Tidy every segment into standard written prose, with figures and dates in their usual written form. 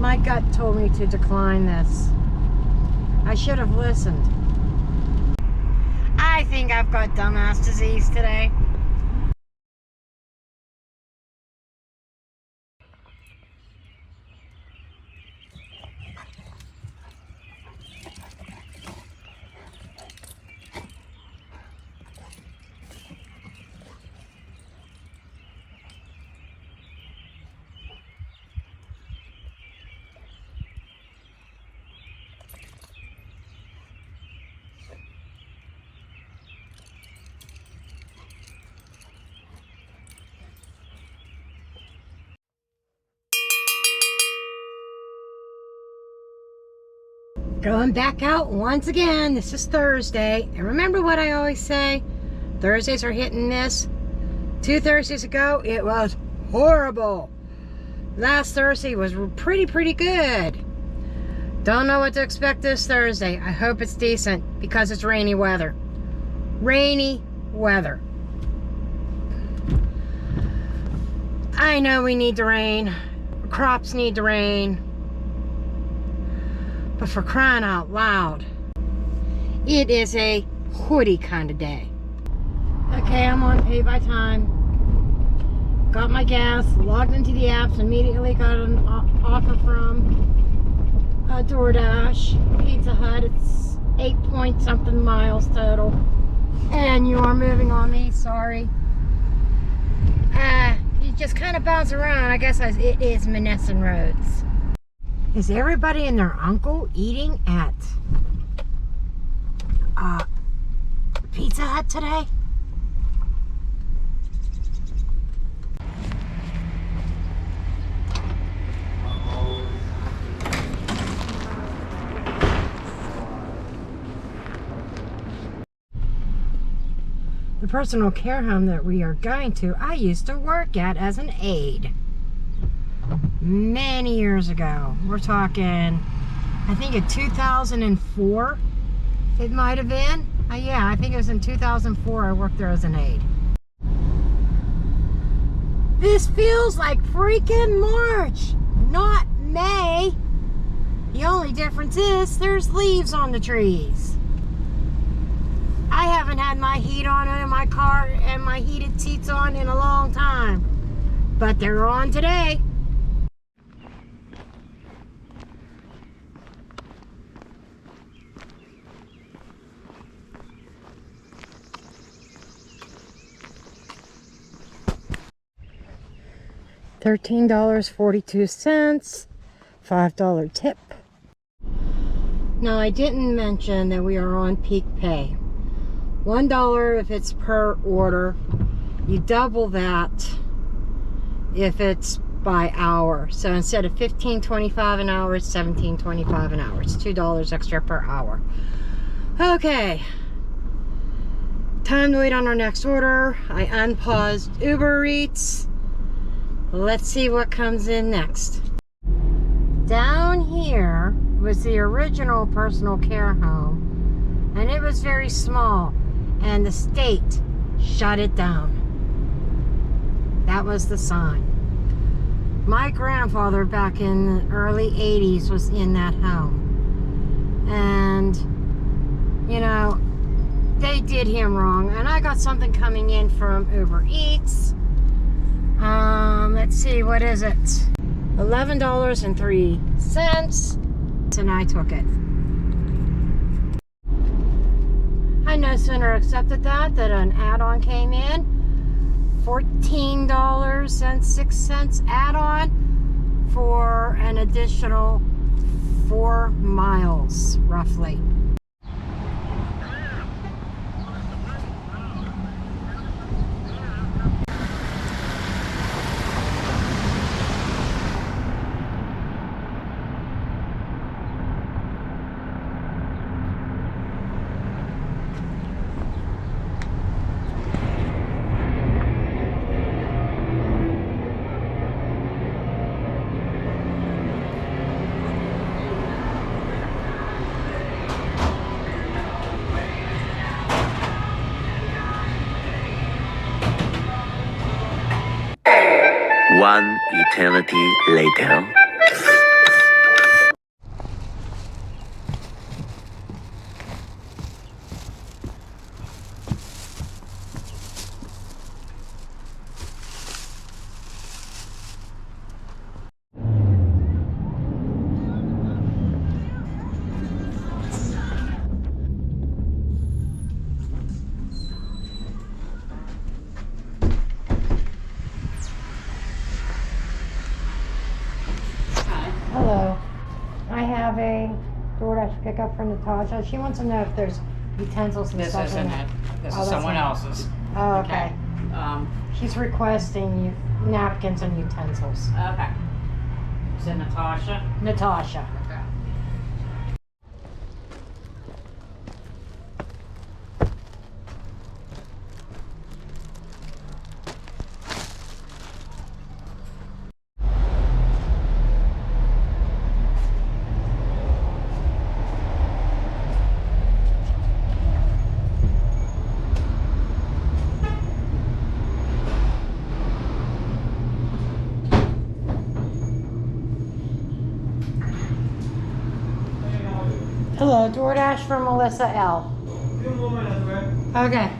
my gut told me to decline this. I should have listened. I think I've got dumbass disease today. Going back out once again. This is Thursday. And remember what I always say? Thursdays are hit and miss. 2 Thursdays ago, it was horrible. Last Thursday was pretty good. Don't know what to expect this Thursday. I hope it's decent because it's rainy weather. Rainy weather. I know we need the rain. Crops need the rain. But for crying out loud, it is a hoodie kind of day. Okay, I'm on pay by time. Got my gas, logged into the apps, immediately got an offer from DoorDash, Pizza Hut. It's 8 point something miles total. And you are moving on me, sorry. You just kind of bounce around. I guess it is Menneson Roads. Is everybody and their uncle eating at Pizza Hut today? The personal care home that we are going to, I used to work at as an aide. Many years ago. We're talking, I think in 2004 it might have been. Yeah, I think it was in 2004 I worked there as an aide. This feels like freaking March, not May. The only difference is there's leaves on the trees. I haven't had my heat on in my car and my heated seats on in a long time, but they're on today. $13.42, $5 tip. Now I didn't mention that we are on peak pay. $1 if it's per order. You double that if it's by hour. So instead of $15.25 an hour, it's $17.25 an hour. It's $2 extra per hour. Okay. Time to wait on our next order. I unpaused Uber Eats. Let's see what comes in next. Down here was the original personal care home, and it was very small, and the state shut it down. That was the sign. My grandfather back in the early 80s was in that home, and you know, they did him wrong. And I got something coming in from Uber Eats. Let's see, what is it? $11.03, and I took it. I no sooner accepted that an add-on came in. $14.06 add-on for an additional 4 miles, roughly. One eternity later. Hello. I have a DoorDash pickup for Natasha. She wants to know if there's utensils and This stuff isn't in it. This Oh, is that's someone not- else's. Oh, okay. Um, She's requesting napkins and utensils. okay. Is it Natasha? Natasha. Okay. Hello, DoorDash for Melissa L. Okay.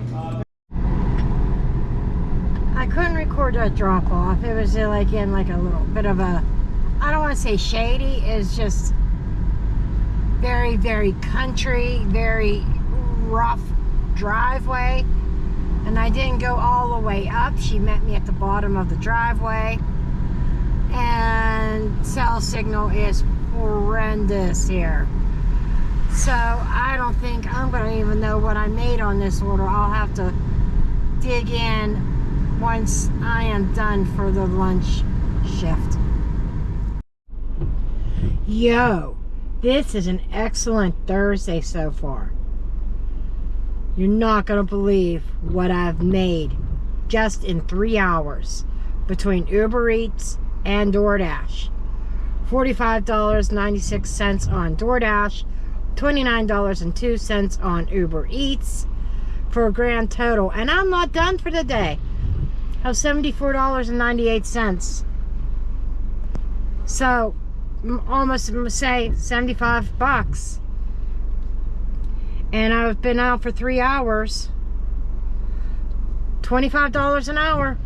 I couldn't record that drop off. It was like in like a little bit of a, I don't want to say shady, it's just very, very country, very rough driveway. And I didn't go all the way up. She met me at the bottom of the driveway. And cell signal is horrendous here. So I don't think I'm going to even know what I made on this order. I'll have to dig in once I am done for the lunch shift. Yo, this is an excellent Thursday so far. You're not going to believe what I've made just in 3 hours between Uber Eats and DoorDash. $45.96 on DoorDash, $29.02 on Uber Eats for a grand total. And I'm not done for the day. Of $74.98. So, almost say 75 bucks. And I've been out for 3 hours. $25 an hour.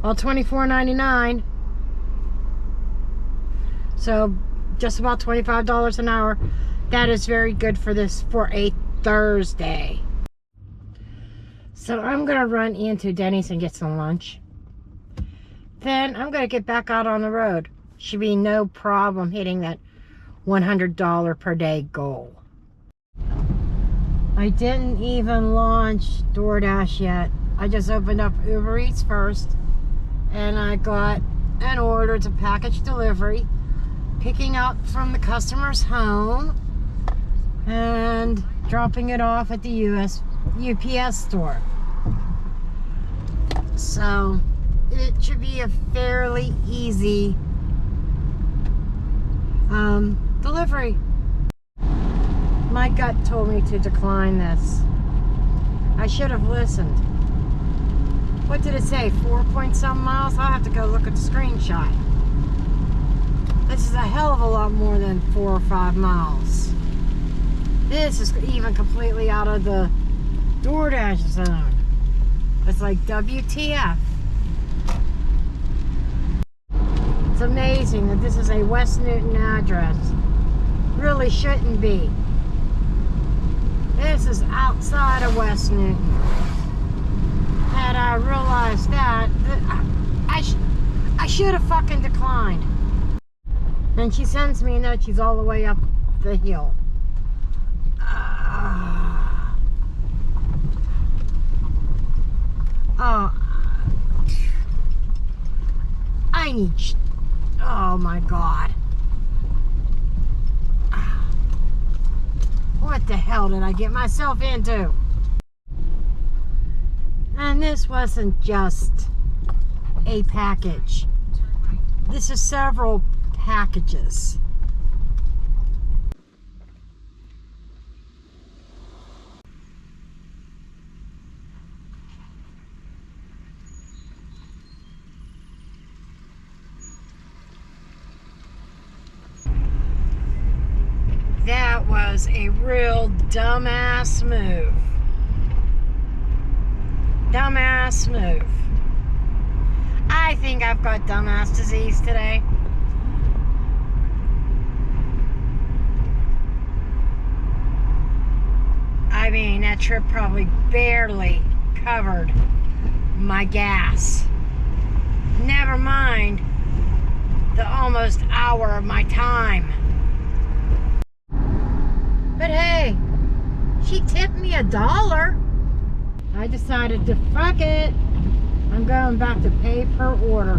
All $24.99. So, just about $25 an hour. That is very good for a Thursday. So I'm going to run into Denny's and get some lunch. Then I'm going to get back out on the road. Should be no problem hitting that $100 per day goal. I didn't even launch DoorDash yet. I just opened up Uber Eats first. And I got an order. It's a package delivery. Picking up from the customer's home and dropping it off at the UPS store. So it should be a fairly easy delivery. My gut told me to decline this. I should have listened. What did it say? 4-point-some miles? I'll have to go look at the screenshot. This is a hell of a lot more than 4 or 5 miles. This is even completely out of the DoorDash zone. It's like WTF. It's amazing that this is a West Newton address. Really shouldn't be. This is outside of West Newton. Had I realized that I should have fucking declined. And she sends me a note. She's all the way up the hill. I need. Oh my God. What the hell did I get myself into? And this wasn't just a package. This is several packages. That was a real dumbass move. Dumbass move. I think I've got dumbass disease today. I mean, that trip probably barely covered my gas. Never mind the almost hour of my time. But hey, she tipped me $1. I decided to fuck it. I'm going back to pay per order.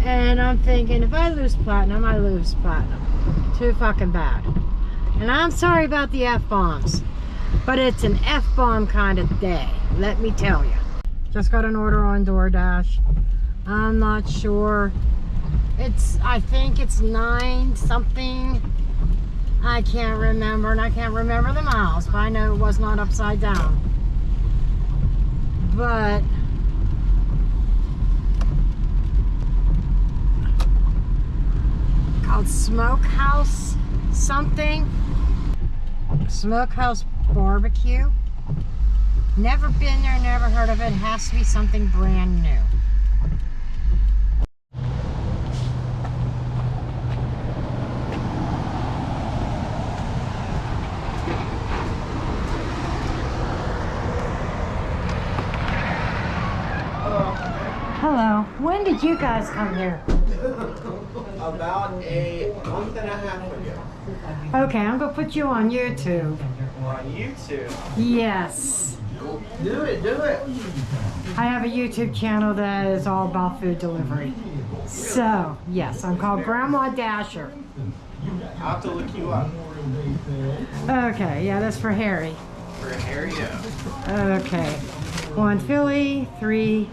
And I'm thinking, if I lose platinum, I lose platinum. Too fucking bad. And I'm sorry about the F-bombs, but it's an F-bomb kind of day, let me tell you. Just got an order on DoorDash. I'm not sure. I think it's 9 something. I can't remember, and I can't remember the miles, but I know it was not upside down. But called Smokehouse something. Smokehouse Barbecue. Never been there, never heard of it. It has to be something brand new. Hello. When did you guys come here? About a month and a half ago. Okay, I'm gonna put you on YouTube. On YouTube? Yes. Do it, do it. I have a YouTube channel that is all about food delivery. So, yes, I'm called Grandma Dasher. I'll have to look you up. Okay, yeah, that's for Harry. For Harry, yeah. Okay. 1 Philly, 3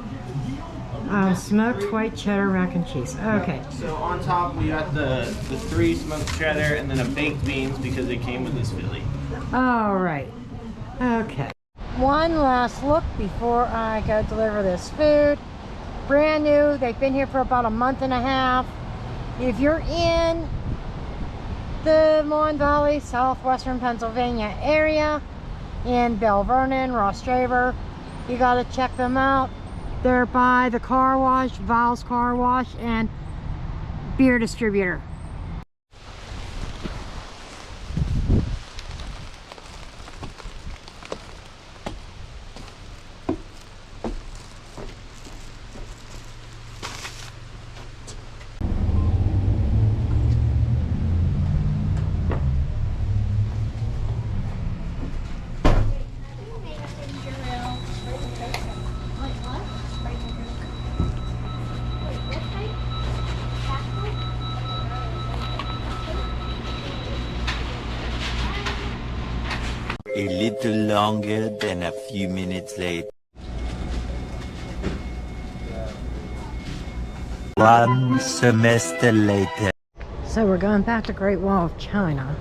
smoked white cheddar mac and cheese. Okay. So on top we got the 3 smoked cheddar and then a baked beans because it came with this Philly. All right. Okay. One last look before I go deliver this food. Brand new. They've been here for about a month and a half. If you're in the Mon Valley, southwestern Pennsylvania area, in Bell Vernon, Ross Draver, you got to check them out. They're by the car wash, Val's Car Wash, and beer distributor. A little longer than a few minutes later. One semester later. So we're going back to Great Wall of China,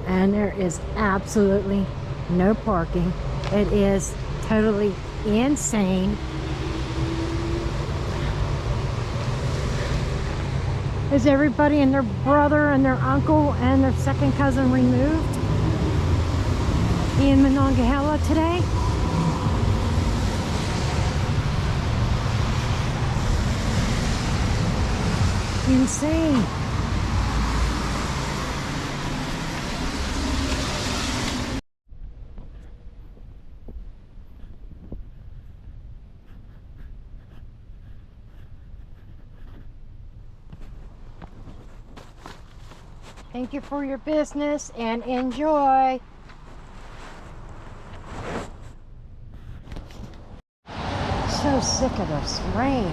and there is absolutely no parking. It is totally insane. Is everybody and their brother and their uncle and their second cousin removed in Monongahela today? Insane. Thank you for your business and enjoy. So sick of this rain.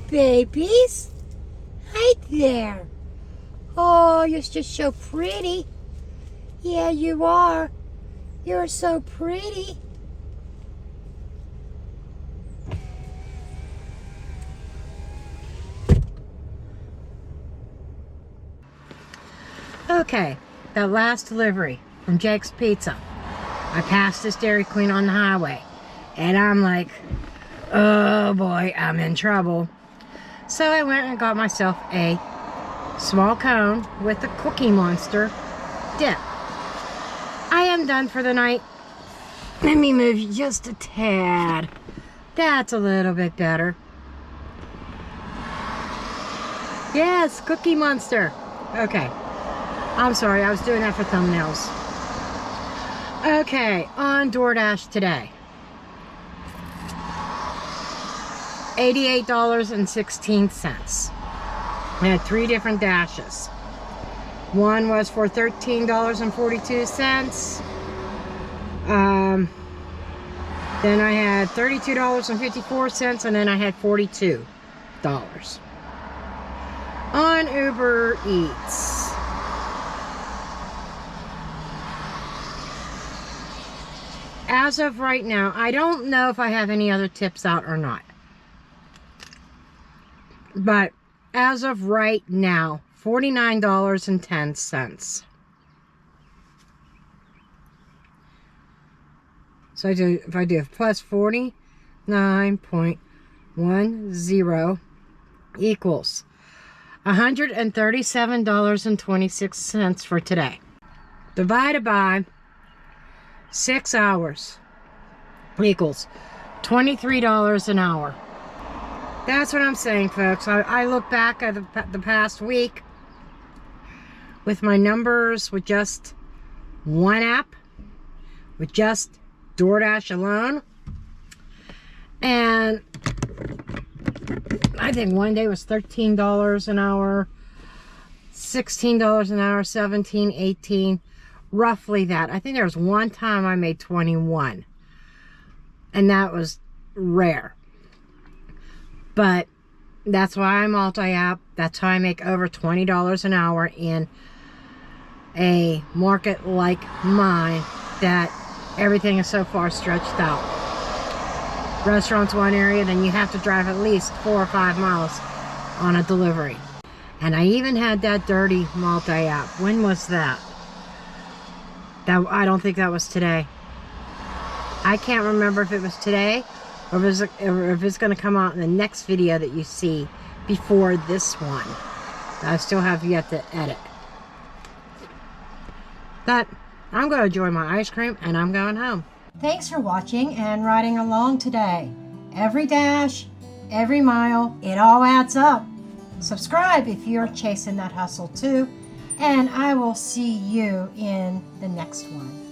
babies. Hi there. Oh, you're just so pretty. Yeah, you are. You're so pretty. Okay, that last delivery from Jake's Pizza. I passed this Dairy Queen on the highway, and I'm like, oh boy, I'm in trouble. So I went and got myself a small cone with the Cookie Monster dip. I am done for the night. Let me move you just a tad. That's a little bit better. Yes, Cookie Monster. Okay. I'm sorry, I was doing that for thumbnails. Okay, on DoorDash today. $88.16. I had 3 different dashes. One was for $13.42. Then I had $32.54, and then I had $42. On Uber Eats. As of right now, I don't know if I have any other tips out or not. But as of right now, $49.10. So if I do plus 49.10 equals $137.26 for today. Divided by 6 hours equals $23 an hour. That's what I'm saying, folks. I look back at the past week with my numbers with just one app, with just DoorDash alone, and I think one day was $13 an hour, $16 an hour, 17, 18, roughly that. I think there was one time I made 21, and that was rare. But that's why I multi-app. That's how I make over $20 an hour in a market like mine that everything is so far stretched out. Restaurants one area, then you have to drive at least 4 or 5 miles on a delivery. And I even had that dirty multi-app. When was that? I don't think that was today. I can't remember if it was today or if it's going to come out in the next video that you see before this one. I still have yet to edit. But I'm going to enjoy my ice cream and I'm going home. Thanks for watching and riding along today. Every dash, every mile, it all adds up. Subscribe if you're chasing that hustle too. And I will see you in the next one.